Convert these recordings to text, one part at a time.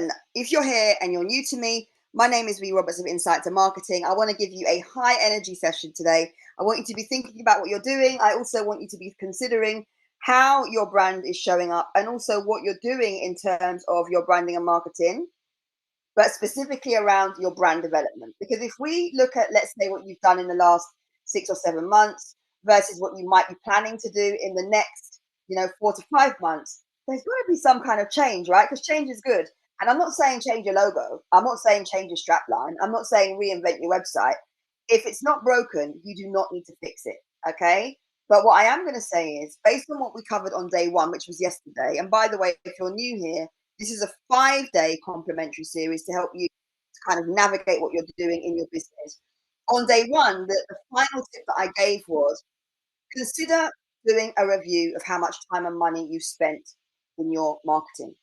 And if you're here and you're new to me, my name is Ree Roberts of Insight to Marketing. I want to give you a high energy session today. I want you to be thinking about what you're doing. I also want you to be considering how your brand is showing up and also what you're doing in terms of your branding and marketing, but specifically around your brand development. Because if we look at, let's say, what you've done in the last 6 or 7 months versus what you might be planning to do in the next, 4 to 5 months, there's got to be some kind of change, right? Because change is good. And I'm not saying change your logo. I'm not saying change your strapline. I'm not saying reinvent your website. If it's not broken, you do not need to fix it. Okay. But what I am going to say is, based on what we covered on day one, which was yesterday, and by the way, if you're new here, this is a 5-day complimentary series to help you to kind of navigate what you're doing in your business. On day one, the final tip that I gave was consider doing a review of how much time and money you spent in your marketing,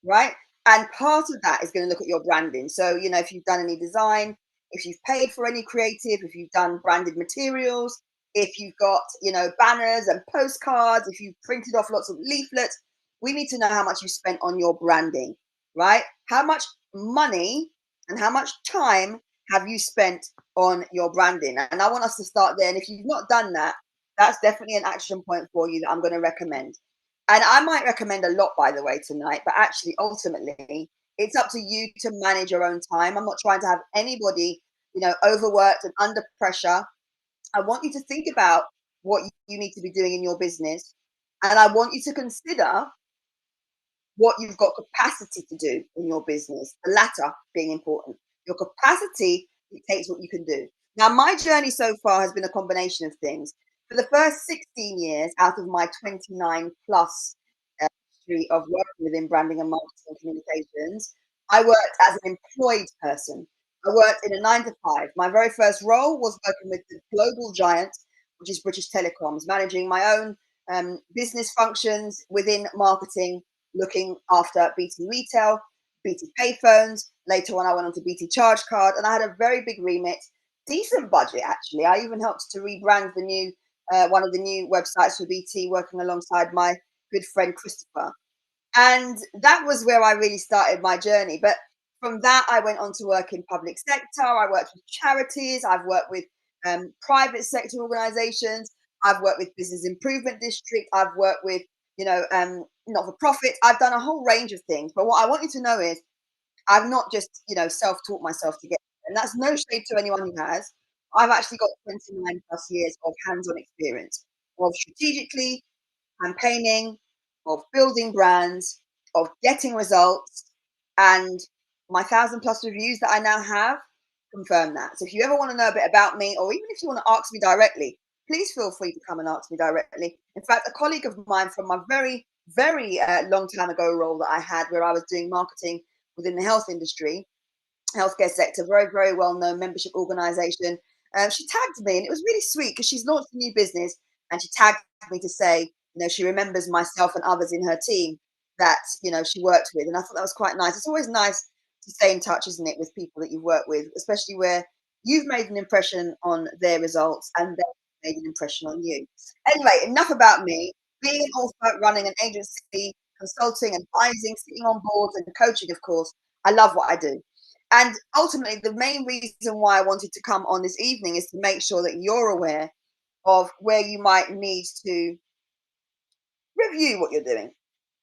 right? And part of that is going to look at your branding. So, if you've done any design, if you've paid for any creative, if you've done branded materials, if you've got, banners and postcards, if you've printed off lots of leaflets, we need to know how much you spent on your branding, right? How much money and how much time have you spent on your branding? And I want us to start there. And if you've not done that, that's definitely an action point for you that I'm going to recommend. And I might recommend a lot, by the way, tonight, but actually, ultimately, it's up to you to manage your own time. I'm not trying to have anybody, overworked and under pressure. I want you to think about what you need to be doing in your business. And I want you to consider what you've got capacity to do in your business, the latter being important. Your capacity dictates what you can do. Now, my journey so far has been a combination of things. For the first 16 years out of my 29 plus history of working within branding and marketing and communications, I worked as an employed person. I worked in a 9 to 5. My very first role was working with the global giant, which is British Telecoms, managing my own business functions within marketing, looking after BT Retail, BT Payphones. Later on, I went on to BT Charge Card, and I had a very big remit, decent budget actually. I even helped to rebrand the new one of the new websites for BT, working alongside my good friend Christopher. And that was where I really started my journey. But from that, I went on to work in public sector. I worked with charities. I've worked with private sector organizations. I've worked with business improvement district. I've worked with, not for profit. I've done a whole range of things. But what I want you to know is I've not just, self-taught myself to get there. And that's no shade to anyone who has. I've actually got 29 plus years of hands-on experience of strategically campaigning, of building brands, of getting results, and my 1,000+ reviews that I now have confirm that. So if you ever want to know a bit about me, or even if you want to ask me directly, please feel free to come and ask me directly. In fact, a colleague of mine from my very, very long time ago role that I had, where I was doing marketing within the health industry, healthcare sector, very, very well-known membership organization. She tagged me, and it was really sweet because she's launched a new business, and she tagged me to say, she remembers myself and others in her team that, she worked with. And I thought that was quite nice. It's always nice to stay in touch, isn't it, with people that you've worked with, especially where you've made an impression on their results and they've made an impression on you. Anyway, enough about me. Being an author, running an agency, consulting, advising, sitting on boards and coaching, of course, I love what I do. And ultimately, the main reason why I wanted to come on this evening is to make sure that you're aware of where you might need to review what you're doing.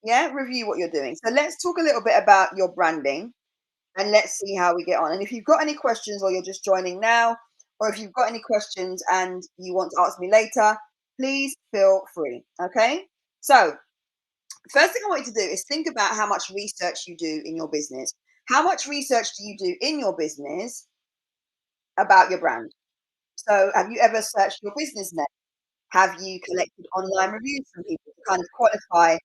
Yeah, review what you're doing. So let's talk a little bit about your branding and let's see how we get on. And if you've got any questions or you're just joining now, or if you've got any questions and you want to ask me later, please feel free. Okay. So, first thing I want you to do is think about how much research you do in your business. How much research do you do in your business about your brand? So, have you ever searched your business name? Have you collected online reviews from people to kind of qualify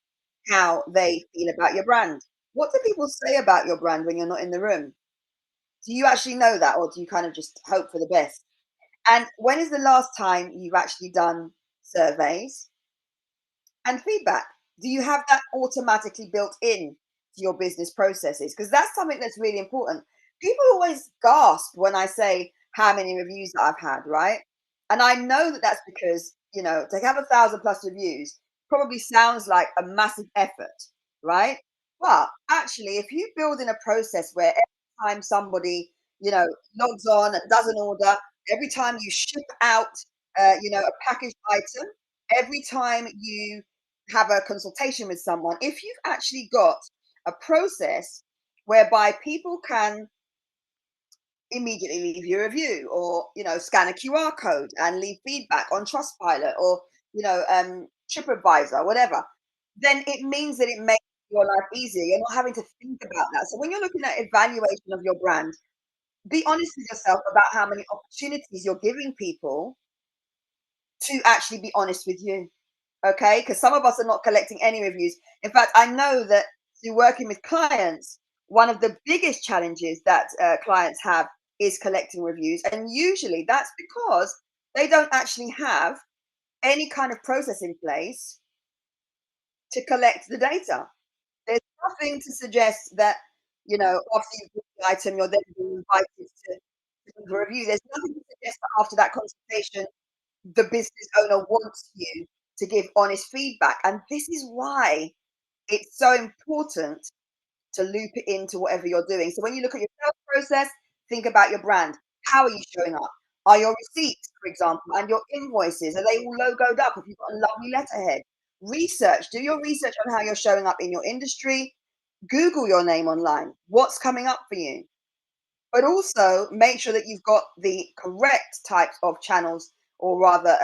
how they feel about your brand? What do people say about your brand when you're not in the room? Do you actually know that, or do you kind of just hope for the best? And when is the last time you've actually done surveys and feedback? Do you have that automatically built in to your business processes? Because that's something that's really important. People always gasp when I say how many reviews that I've had, right? And I know that that's because, to have 1,000+ reviews probably sounds like a massive effort, right? But actually, if you build in a process where every time somebody, logs on and does an order, every time you ship out, a packaged item, every time you have a consultation with someone, if you've actually got a process whereby people can immediately leave you a review or scan a QR code and leave feedback on Trustpilot or TripAdvisor, whatever, then it means that it makes your life easier. You're not having to think about that. So when you're looking at evaluation of your brand, be honest with yourself about how many opportunities you're giving people to actually be honest with you. Okay, because some of us are not collecting any reviews. In fact, I know that through working with clients, one of the biggest challenges that clients have is collecting reviews, and usually that's because they don't actually have any kind of process in place to collect the data. There's nothing to suggest that after you book the item, you're then being invited to leave a review. There's nothing to suggest that after that consultation the business owner wants you to give honest feedback. And this is why it's so important to loop it into whatever you're doing. So when you look at your sales process, think about your brand. How are you showing up? Are your receipts, for example, and your invoices, are they all logoed up? Have you got a lovely letterhead? Research, do your research on how you're showing up in your industry. Google your name online. What's coming up for you? But also make sure that you've got the correct types of channels or rather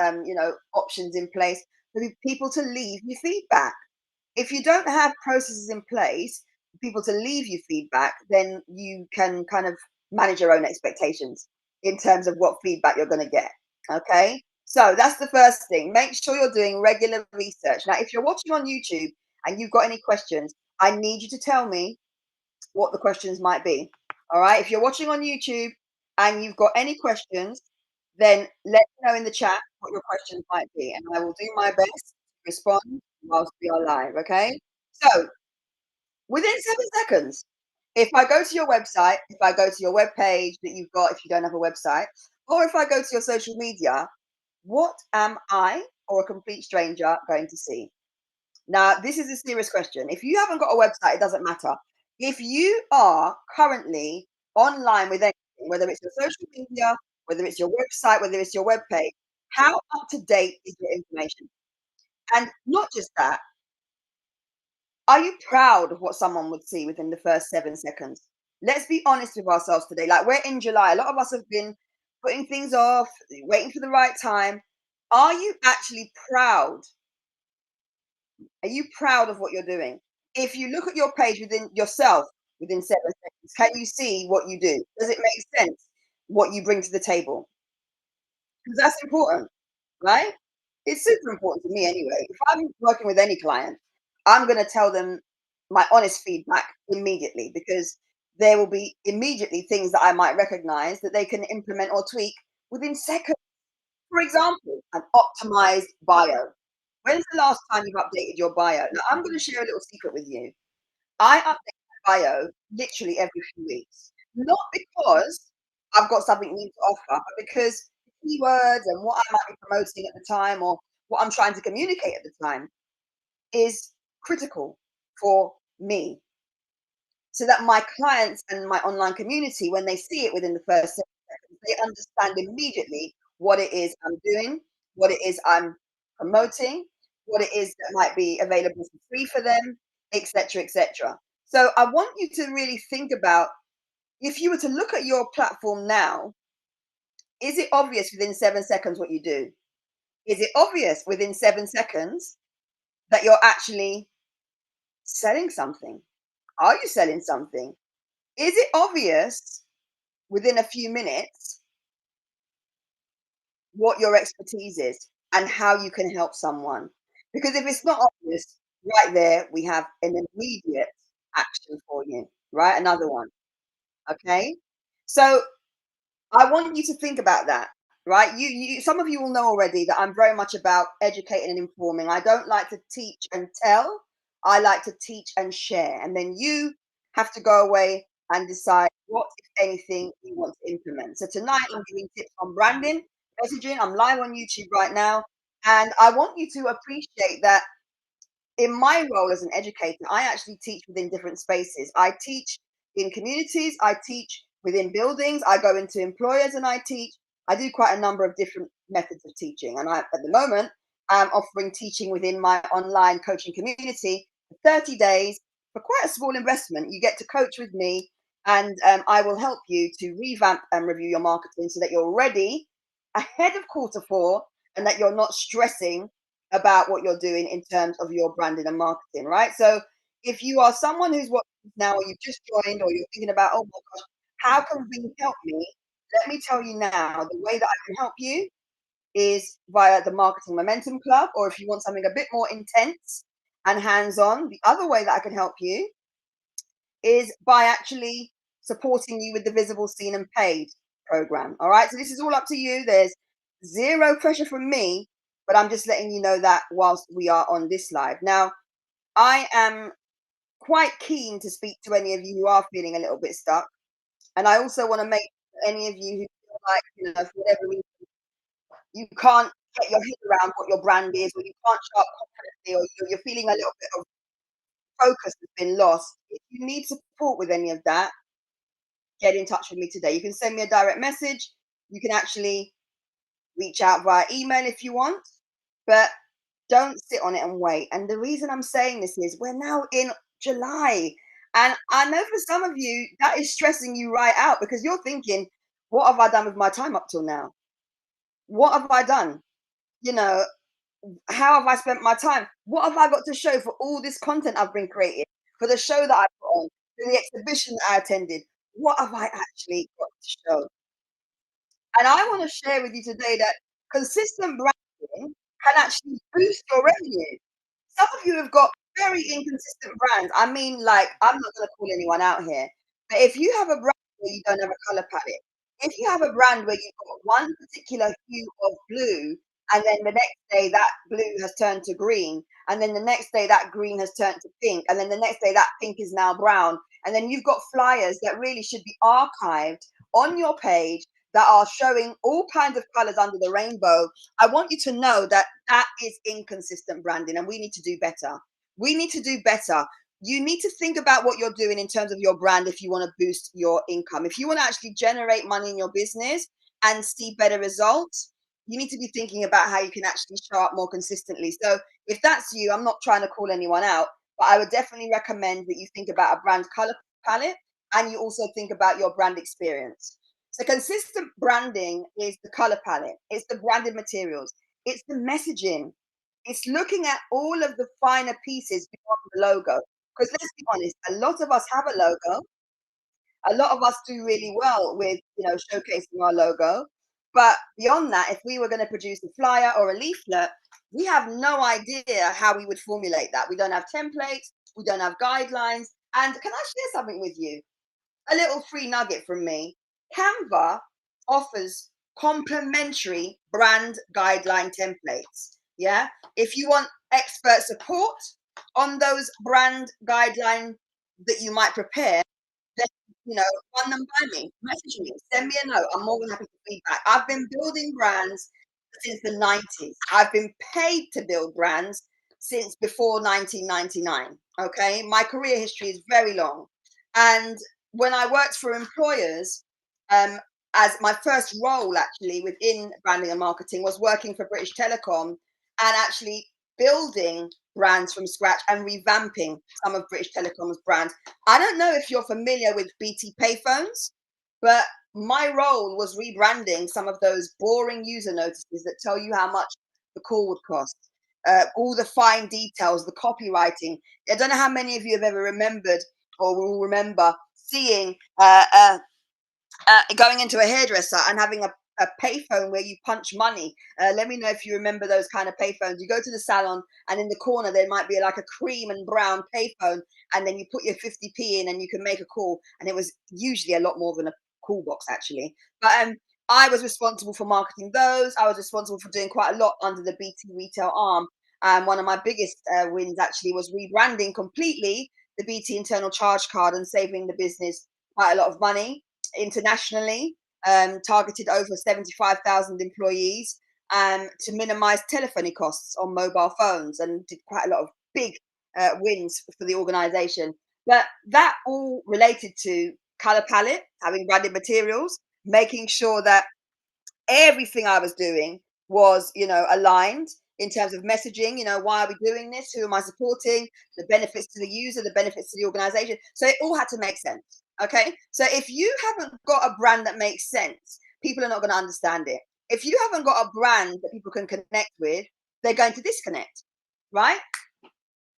options in place for people to leave you feedback. If you don't have processes in place for people to leave you feedback, then you can kind of manage your own expectations in terms of what feedback you're going to get. Okay, so that's the first thing. Make sure you're doing regular research. Now if you're watching on YouTube and you've got any questions, I need you to tell me what the questions might be. All right. If you're watching on YouTube and you've got any questions, then let me know in the chat what your questions might be, and I will do my best to respond whilst we are live. Okay. So within 7 seconds, if I go to your website, if I go to your web page that you've got, if you don't have a website, or if I go to your social media, what am I or a complete stranger going to see? Now, this is a serious question. If you haven't got a website, it doesn't matter. If you are currently online with anything, whether it's your social media, whether it's your website, whether it's your web page, how up to date is your information? And not just that, are you proud of what someone would see within the first 7 seconds? Let's be honest with ourselves today. Like we're in July, a lot of us have been putting things off, waiting for the right time. Are you actually proud? Are you proud of what you're doing? If you look at your page within yourself within 7 seconds, can you see what you do? Does it make sense what you bring to the table? Because that's important, right? It's super important to me anyway. If I'm working with any client, I'm going to tell them my honest feedback immediately because there will be immediately things that I might recognize that they can implement or tweak within seconds. For example, an optimized bio. When's the last time you've updated your bio? Now, I'm going to share a little secret with you. I update my bio literally every few weeks, not because I've got something new to offer, but because keywords and what I might be promoting at the time or what I'm trying to communicate at the time is critical for me so that my clients and my online community, when they see it within the first 7 seconds, they understand immediately what it is I'm doing, what it is I'm promoting, what it is that might be available for free for them, etc., etc. So I want you to really think about if you were to look at your platform now, is it obvious within 7 seconds what you do? Is it obvious within 7 seconds that you're actually selling something? Are you selling something? Is it obvious within a few minutes what your expertise is and how you can help someone? Because if it's not obvious, right there, we have an immediate action for you, right? Another one. Okay. So I want you to think about that, right? Some of you will know already that I'm very much about educating and informing. I don't like to teach and tell. I like to teach and share. And then you have to go away and decide what, if anything, you want to implement. So tonight I'm giving tips on branding, messaging. I'm live on YouTube right now. And I want you to appreciate that in my role as an educator, I actually teach within different spaces. I teach in communities, I teach within buildings, I go into employers and I teach. I do quite a number of different methods of teaching. And at the moment, I'm offering teaching within my online coaching community for 30 days for quite a small investment. You get to coach with me, and I will help you to revamp and review your marketing so that you're ready ahead of quarter four and that you're not stressing about what you're doing in terms of your branding and marketing, right? So if you are someone who's watching this now, or you've just joined, or you're thinking about, oh my gosh, how can we help me? Let me tell you now, the way that I can help you is via the Marketing Momentum Club, or if you want something a bit more intense and hands-on, the other way that I can help you is by actually supporting you with the Visible, Seen and Paid program. All right. So this is all up to you. There's zero pressure from me, but I'm just letting you know that whilst we are on this live. Now, I am quite keen to speak to any of you who are feeling a little bit stuck. And I also want to make any of you who feel like, for whatever reason, you can't get your head around what your brand is, or you can't show up confidently, or you're feeling a little bit of focus has been lost. If you need support with any of that, get in touch with me today. You can send me a direct message. You can actually reach out via email if you want, but don't sit on it and wait. And the reason I'm saying this is we're now in July. And I know for some of you, that is stressing you right out because you're thinking, what have I done with my time up till now? What have I done? You know, how have I spent my time? What have I got to show for all this content I've been creating, for the show that I put on, for the exhibition that I attended? What have I actually got to show? And I want to share with you today that consistent branding can actually boost your revenue. Some of you have got very inconsistent brands. I mean, like, I'm not going to call anyone out here, but if you have a brand where you don't have a color palette, if you have a brand where you've got one particular hue of blue, and then the next day that blue has turned to green, and then the next day that green has turned to pink, and then the next day that pink is now brown, and then you've got flyers that really should be archived on your page that are showing all kinds of colors under the rainbow. I want you to know that that is inconsistent branding and we need to do better. We need to do better. You need to think about what you're doing in terms of your brand if you want to boost your income. If you want to actually generate money in your business and see better results, you need to be thinking about how you can actually show up more consistently. So if that's you, I'm not trying to call anyone out, but I would definitely recommend that you think about a brand color palette and you also think about your brand experience. So consistent branding is the color palette, it's the branded materials, it's the messaging, it's looking at all of the finer pieces beyond the logo. Because let's be honest, a lot of us have a logo. A lot of us do really well with, showcasing our logo. But beyond that, if we were going to produce a flyer or a leaflet, we have no idea how we would formulate that. We don't have templates, we don't have guidelines. And can I share something with you? A little free nugget from me. Canva offers complimentary brand guideline templates. Yeah. If you want expert support on those brand guidelines that you might prepare, then, run them by me, message me, send me a note. I'm more than happy to feedback. I've been building brands since the 90s. I've been paid to build brands since before 1999. Okay. My career history is very long. And when I worked for employers, um, as my first role actually within branding and marketing was working for British Telecom and actually building brands from scratch and revamping some of British Telecom's brands. I don't know if you're familiar with BT payphones, but my role was rebranding some of those boring user notices that tell you how much the call would cost, all the fine details, the copywriting. I don't know how many of you have ever remembered or will remember seeing going into a hairdresser and having a payphone where you punch money. Let me know if you remember those kind of payphones. You go to the salon and in the corner there might be like a cream and brown payphone, and then you put your 50p in and you can make a call. And it was usually a lot more than a call box actually. But I was responsible for marketing those. I was responsible for doing quite a lot under the BT retail arm. One of my biggest wins actually was rebranding completely the BT internal charge card and saving the business quite a lot of money internationally, targeted over 75,000 employees to minimize telephony costs on mobile phones, and did quite a lot of big wins for the organization. But that all related to color palette, having branded materials, making sure that everything I was doing was, aligned in terms of messaging. Why are we doing this? Who am I supporting? The benefits to the user, the benefits to the organization. So it all had to make sense. Okay. So if you haven't got a brand that makes sense, people are not going to understand it. If you haven't got a brand that people can connect with, they're going to disconnect. Right.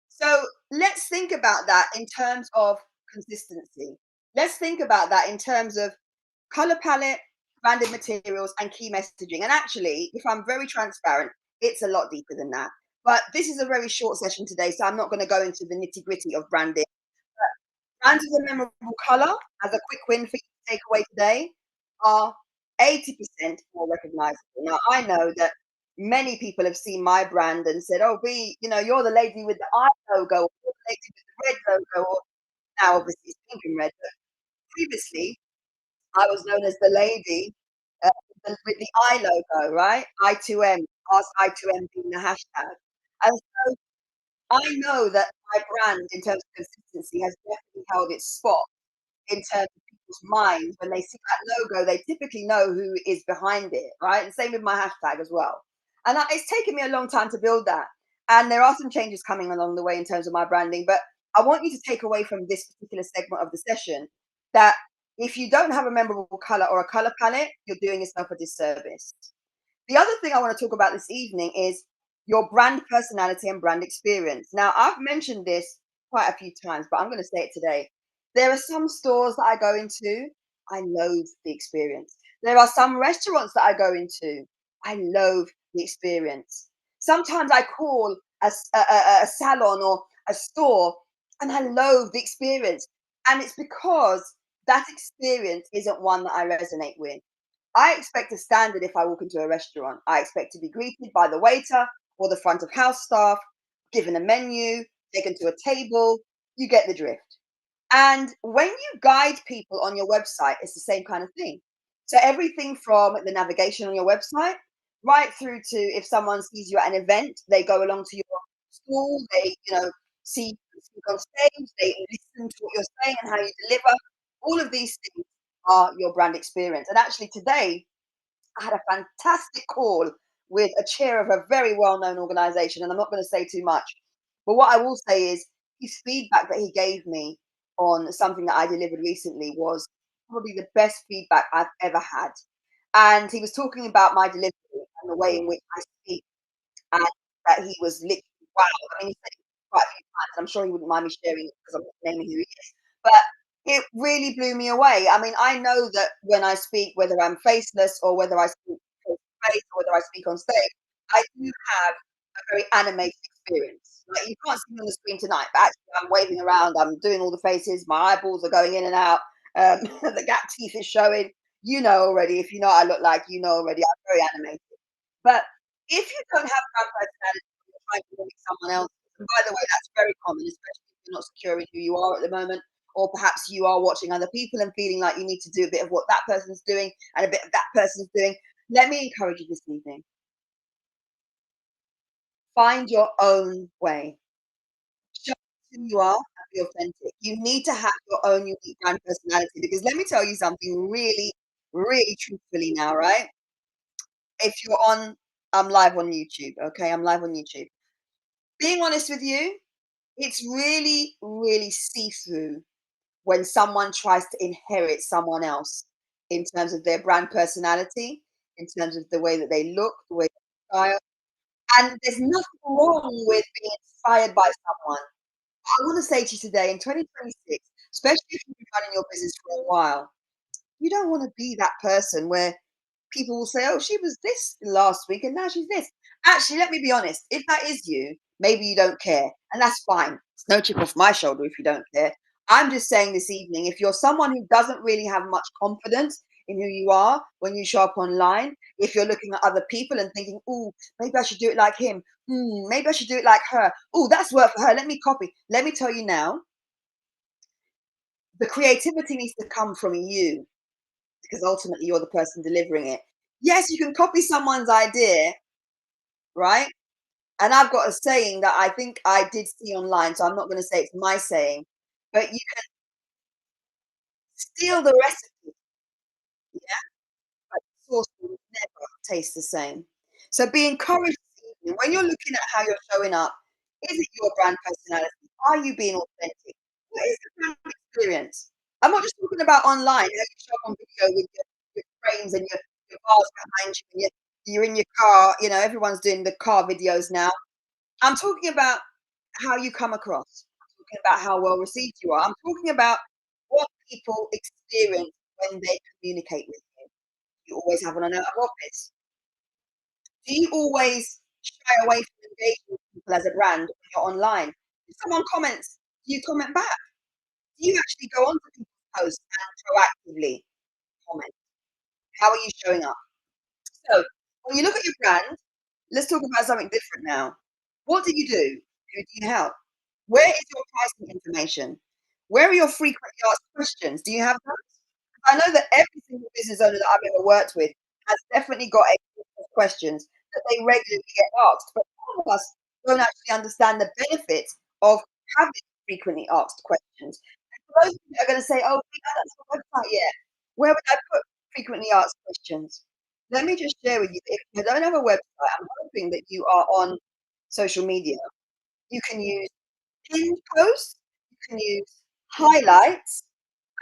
So let's think about that in terms of consistency. Let's think about that in terms of color palette, branded materials, and key messaging. And actually, if I'm very transparent, it's a lot deeper than that. But this is a very short session today, so I'm not going to go into the nitty gritty of branding. Brands with a memorable color as a quick win for you to take away today are 80% more recognizable. Now, I know that many people have seen my brand and said, "Oh, B, you're the lady with the eye logo, or you're the lady with the red logo," or now obviously it's pink and red, but previously I was known as the lady with the I logo, right? I2M, ask I2M being the hashtag. And so I know that my brand, in terms of consistency, has definitely held its spot in terms of people's minds. When they see that logo, they typically know who is behind it, right? And same with my hashtag as well. And it's taken me a long time to build that. And there are some changes coming along the way in terms of my branding. But I want you to take away from this particular segment of the session that if you don't have a memorable color or a color palette, you're doing yourself a disservice. The other thing I want to talk about this evening is your brand personality and brand experience. Now, I've mentioned this quite a few times, but I'm going to say it today. There are some stores that I go into, I loathe the experience. There are some restaurants that I go into, I loathe the experience. Sometimes I call a salon or a store and I loathe the experience. And it's because that experience isn't one that I resonate with. I expect a standard if I walk into a restaurant. I expect to be greeted by the waiter or the front of house staff, given a menu, taken to a table. You get the drift. And when you guide people on your website, it's the same kind of thing. So everything from the navigation on your website, right through to if someone sees you at an event, they go along to your school, they, see you speak on stage, they listen to what you're saying and how you deliver. All of these things are your brand experience. And actually today, I had a fantastic call with a chair of a very well-known organization, and I'm not going to say too much. But what I will say is his feedback that he gave me on something that I delivered recently was probably the best feedback I've ever had. And he was talking about my delivery and the way in which I speak, and that he was literally wow. I mean, he said it quite a few times, and I'm sure he wouldn't mind me sharing it because I'm not naming who he is. But it really blew me away. I mean, I know that when I speak, whether I'm faceless or whether I speak face to face or whether I speak on stage, I do have a very animated experience. Like you can't see me on the screen tonight, but actually I'm waving around, I'm doing all the faces, my eyeballs are going in and out, the gap teeth is showing. You know already, if you know what I look like, you know already, I'm very animated. But if you don't have brand personality, you're trying to mimic someone else. And by the way, that's very common, especially if you're not secure in who you are at the moment, or perhaps you are watching other people and feeling like you need to do a bit of what that person's doing and a bit of that person's doing. Let me encourage you this evening. Find your own way. Show who you are and be authentic. You need to have your own unique brand personality because let me tell you something really, really truthfully now, right? If you're on, I'm live on YouTube, okay? I'm live on YouTube. Being honest with you, it's really, really see-through when someone tries to inherit someone else in terms of their brand personality, in terms of the way that they look, the way they style. And there's nothing wrong with being inspired by someone. I want to say to you today in 2026, especially if you've been running your business for a while, you don't want to be that person where people will say, "Oh, she was this last week and now she's this." Actually, let me be honest. If that is you, maybe you don't care, and that's fine. It's no chip off my shoulder if you don't care. I'm just saying this evening, if you're someone who doesn't really have much confidence in who you are when you show up online, if you're looking at other people and thinking, "Oh, maybe I should do it like him. Maybe I should do it like her. Oh, that's worked for her. Let me copy." Let me tell you now, the creativity needs to come from you because ultimately you're the person delivering it. Yes, you can copy someone's idea, right? And I've got a saying that I think I did see online, so I'm not going to say it's my saying, but you can steal the recipe, yeah, but the sauce will never taste the same. So be encouraged this evening when you're looking at how you're showing up. Is it your brand personality? Are you being authentic? What is the brand experience? I'm not just talking about online, how you show up on video with your frames and your bars behind you, and you're in your car. You know, everyone's doing the car videos now. I'm talking about how you come across. I'm talking about how well received you are. I'm talking about what people experience when they communicate with you. You always have on an out of office. Do you always shy away from engaging with people as a brand when you're online? If someone comments, do you comment back? Do you actually go onto people's posts and proactively comment? How are you showing up? So when you look at your brand, let's talk about something different now. What do you do? Who do you help? Where is your pricing information? Where are your frequently asked questions? Do you have those? I know that every single business owner that I've ever worked with has definitely got a list of questions that they regularly get asked, but some of us don't actually understand the benefits of having frequently asked questions. And for those of you that are going to say, "Oh, we don't have a website yet," where would I put frequently asked questions? Let me just share with you, if you don't have a website, I'm hoping that you are on social media. You can use pinned posts, you can use highlights,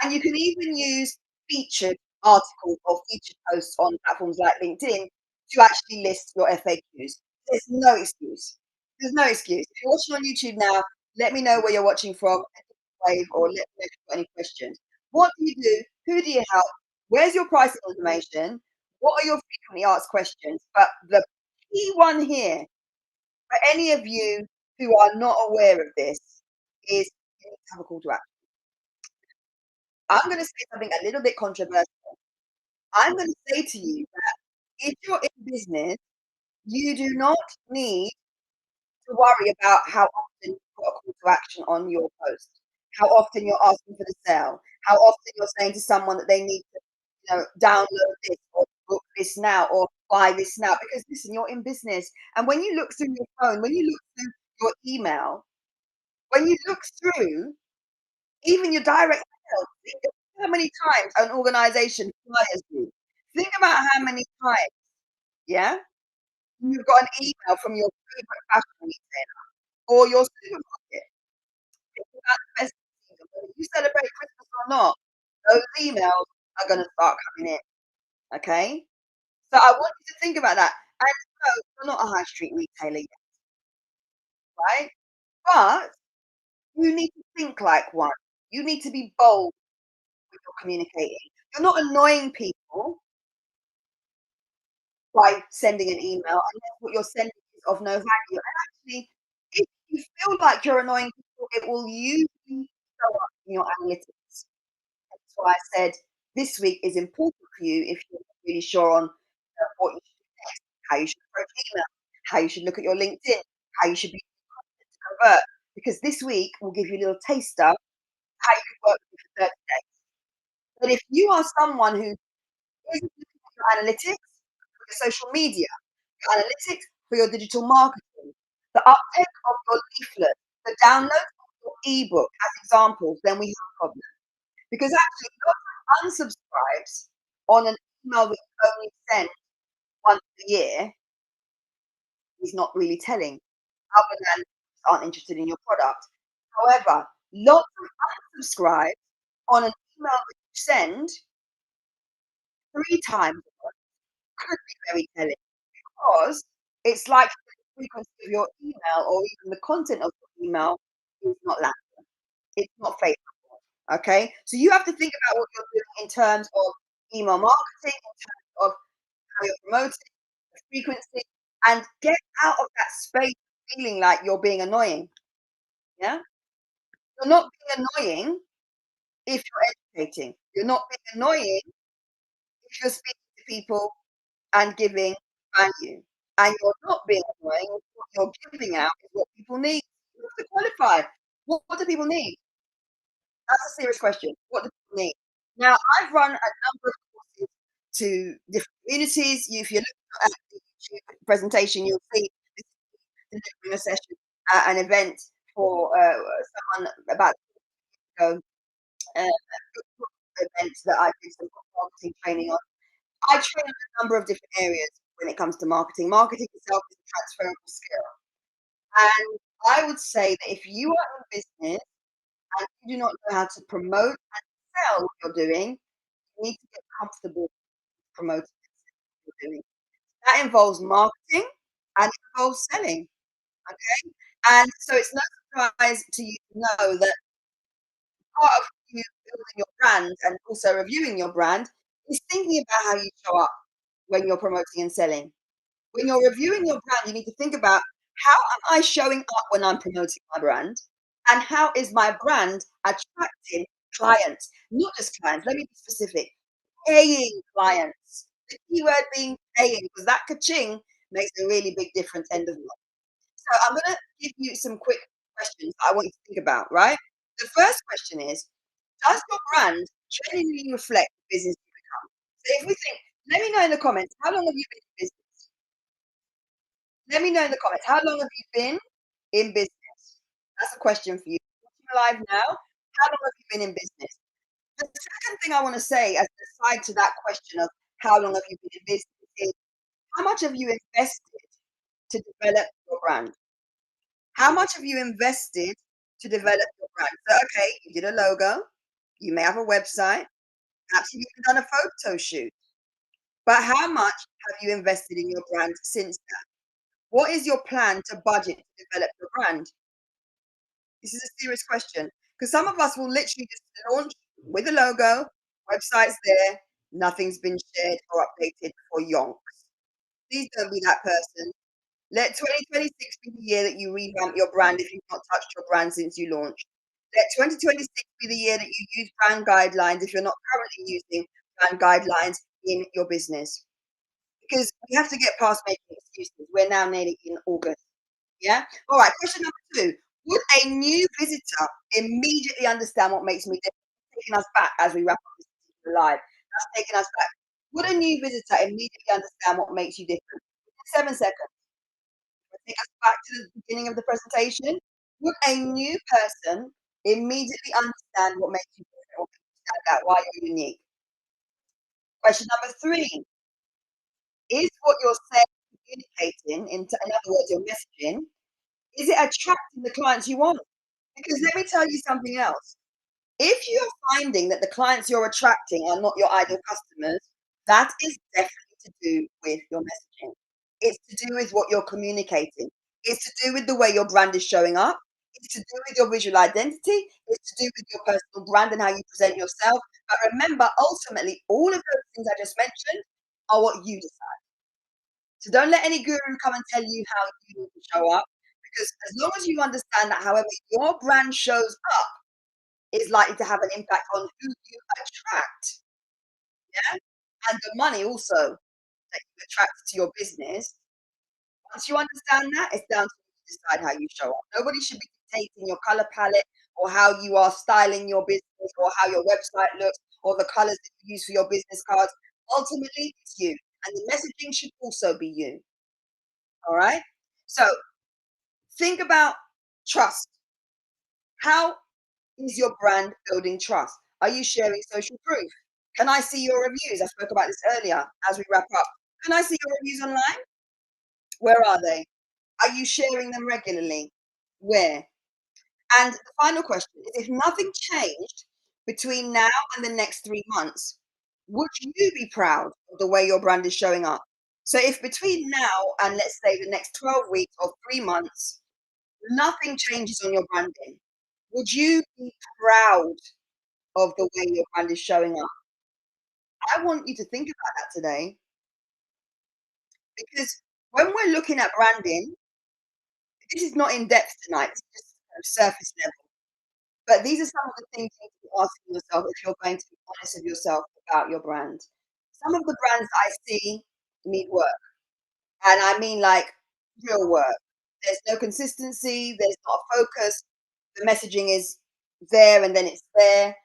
and you can even use featured articles or featured posts on platforms like LinkedIn to actually list your FAQs. There's no excuse. There's no excuse. If you're watching on YouTube now, let me know where you're watching from, wave, or let me know if you've got any questions. What do you do? Who do you help? Where's your pricing information? What are your frequently asked questions? But the key one here, for any of you who are not aware of this, is you need to have a call to action. I'm going to say something a little bit controversial. I'm going to say to you that if you're in business, you do not need to worry about how often you put a call to action on your post, how often you're asking for the sale, how often you're saying to someone that they need to, download this or book this now or buy this now. Because listen, you're in business, and when you look through your phone, when you look through your email, when you look through even your direct mail, think of how many times an organization flyers you. Think about how many times, yeah, you've got an email from your favorite fashion retailer or your supermarket. Think about the festive season, whether you celebrate Christmas or not, those emails are gonna start coming in, okay? So I want you to think about that. And no, you're not a high street retailer yet, right? But you need to think like one. You need to be bold when you're communicating. You're not annoying people by sending an email unless what you're sending is of no value. And actually, if you feel like you're annoying people, it will usually show up in your analytics. That's why I said this week is important for you if you're not really sure on what you should do next, how you should approach email, how you should look at your LinkedIn, how you should be to convert. Because this week will give you a little taster how you can work with it for 30 days. But if you are someone who isn't looking at your analytics, your social media, your analytics for your digital marketing, the uptake of your leaflet, the download of your ebook as examples, then we have a problem. Because actually, lots of unsubscribes on an email that you only send once a year is not really telling, other than aren't interested in your product. However, lots of unsubscribes on an email that you send 3 times could be very telling because it's like the frequency of your email or even the content of your email is not that. It's not faithful. Okay. So you have to think about what you're doing in terms of email marketing, in terms of how you're promoting, the frequency, and get out of that space feeling like you're being annoying. Yeah. You're not being annoying if you're educating. You're not being annoying if you're speaking to people and giving value. And you're not being annoying if what you're giving out is what people need. You have to qualify. What do people need? That's a serious question. What do people need? Now, I've run a number of courses to different communities. If you look at the YouTube presentation, you'll see delivering a session at an event for someone about to go event that I did some marketing training on. I train on a number of different areas when it comes to marketing. Marketing itself is a transferable skill. And I would say that if you are in business and you do not know how to promote and sell what you're doing, you need to get comfortable promoting what you're doing. That involves marketing and it involves selling. Okay. And so it's no surprise to you to know that part of you building your brand and also reviewing your brand is thinking about how you show up when you're promoting and selling. When you're reviewing your brand, you need to think about how am I showing up when I'm promoting my brand? And how is my brand attracting clients? Not just clients, let me be specific, paying clients. The keyword being paying, because that ka-ching makes a really big difference end of month. So I'm gonna give you some quick questions I want you to think about, right? The first question is, does your brand genuinely reflect the business you become? So if we think, let me know in the comments, how long have you been in business? Let me know in the comments, how long have you been in business? That's a question for you. Watching live now, how long have you been in business? The second thing I want to say as a side to that question of how long have you been in business is how much have you invested to develop your brand? How much have you invested to develop your brand? So, okay, you did a logo, you may have a website, perhaps you've even done a photo shoot, but how much have you invested in your brand since that? What is your plan to budget to develop your brand? This is a serious question because some of us will literally just launch with a logo, website's there, nothing's been shared or updated for yonks. Please don't be that person. Let 2026 be the year that you revamp your brand if you've not touched your brand since you launched. Let 2026 be the year that you use brand guidelines if you're not currently using brand guidelines in your business. Because we have to get past making excuses. We're now nearly in August. Yeah? All right, question number two. Would a new visitor immediately understand what makes me different? Taking us back as we wrap up this particular live. That's taking us back. Would a new visitor immediately understand what makes you different? 7 seconds. Take us back to the beginning of the presentation. Would a new person immediately understand what makes you different, what makes you stand out, why you're unique? Question number three. Is what you're saying communicating, in other words, your messaging, is it attracting the clients you want? Because let me tell you something else. If you're finding that the clients you're attracting are not your ideal customers, that is definitely to do with your messaging. It's to do with what you're communicating. It's to do with the way your brand is showing up. It's to do with your visual identity. It's to do with your personal brand and how you present yourself. But remember, ultimately, all of those things I just mentioned are what you decide. So don't let any guru come and tell you how you need to show up. Because as long as you understand that, however, your brand shows up is likely to have an impact on who you attract. Yeah. And the money also that you attract to your business. Once you understand that, it's down to you to decide how you show up. Nobody should be dictating your color palette or how you are styling your business or how your website looks or the colors that you use for your business cards. Ultimately, it's you. And the messaging should also be you. All right. So think about trust. How is your brand building trust? Are you sharing social proof? Can I see your reviews? I spoke about this earlier as we wrap up. Can I see your reviews online? Where are they? Are you sharing them regularly? Where? And the final question is if nothing changed between now and the next 3 months, would you be proud of the way your brand is showing up? So if between now and let's say the next 12 weeks or 3 months, nothing changes on your branding, would you be proud of the way your brand is showing up? I want you to think about that today because when we're looking at branding, this is not in depth tonight, it's just surface level. But these are some of the things you need to be asking yourself if you're going to be honest with yourself about your brand. Some of the brands that I see need work, and I mean like real work. There's no consistency, there's not a focus, the messaging is there and then it's there,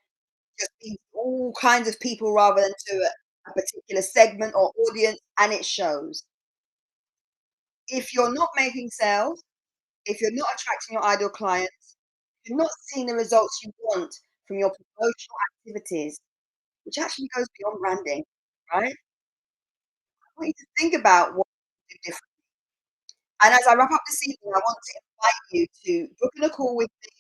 just be all kinds of people rather than to a particular segment or audience, and it shows. If you're not making sales, if you're not attracting your ideal clients, if you're not seeing the results you want from your promotional activities, which actually goes beyond branding, right? I want you to think about what you do different. And as I wrap up this evening, I want to invite you to book in a call with me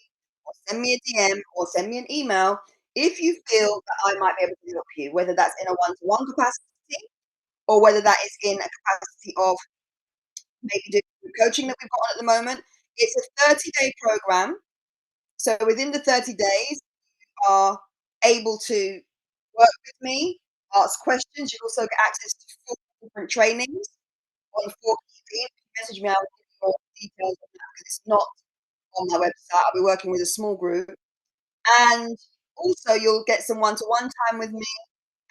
or send me a DM or send me an email if you feel that I might be able to help you, whether that's in a one-to-one capacity or whether that is in a capacity of maybe doing the coaching that we've got on at the moment. It's a 30-day program. So within the 30 days, you are able to work with me, ask questions. You also get access to 4 different trainings on 4 key themes. If you message me, I will give you more details on that because it's not on my website. I'll be working with a small group. And also, you'll get some one-to-one time with me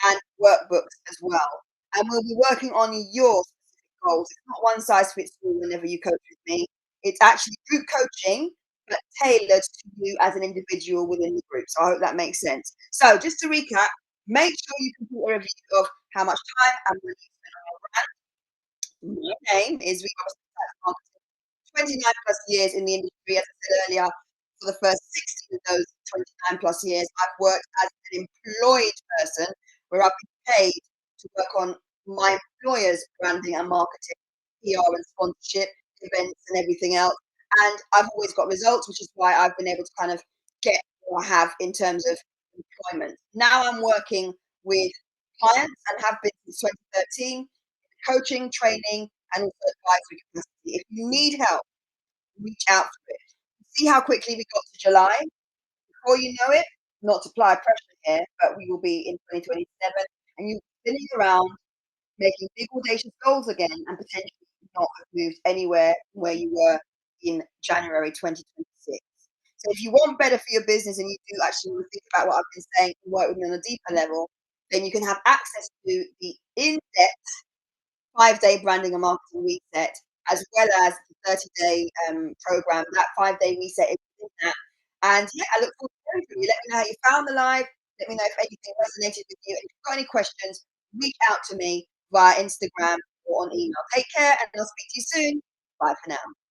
and workbooks as well. And we'll be working on your specific goals. It's not one size fits all whenever you coach with me. It's actually group coaching, but tailored to you as an individual within the group. So I hope that makes sense. So just to recap, make sure you complete a review of how much time and money you spend on your brand. My name is Reba, 29 plus years in the industry, as I said earlier. For the first 16 of those 29 plus years, I've worked as an employed person where I've been paid to work on my employer's branding and marketing, PR and sponsorship, events and everything else. And I've always got results, which is why I've been able to kind of get what I have in terms of employment. Now I'm working with clients and have been since 2013, coaching, training, and also advisory capacity. If you need help, reach out for it. See how quickly we got to July. Before you know it, not to apply pressure here, but we will be in 2027 and you'll be spinning around making big audacious goals again and potentially not have moved anywhere where you were in January 2026. So if you want better for your business and you do actually want to think about what I've been saying and work with me on a deeper level, then you can have access to the in-depth 5-day branding and marketing reset, as well as the 30-day program. That 5-day reset is in that. And yeah, I look forward to hearing from you. Let me know how you found the live. Let me know if anything resonated with you. And if you've got any questions, reach out to me via Instagram or on email. Take care, and I'll speak to you soon. Bye for now.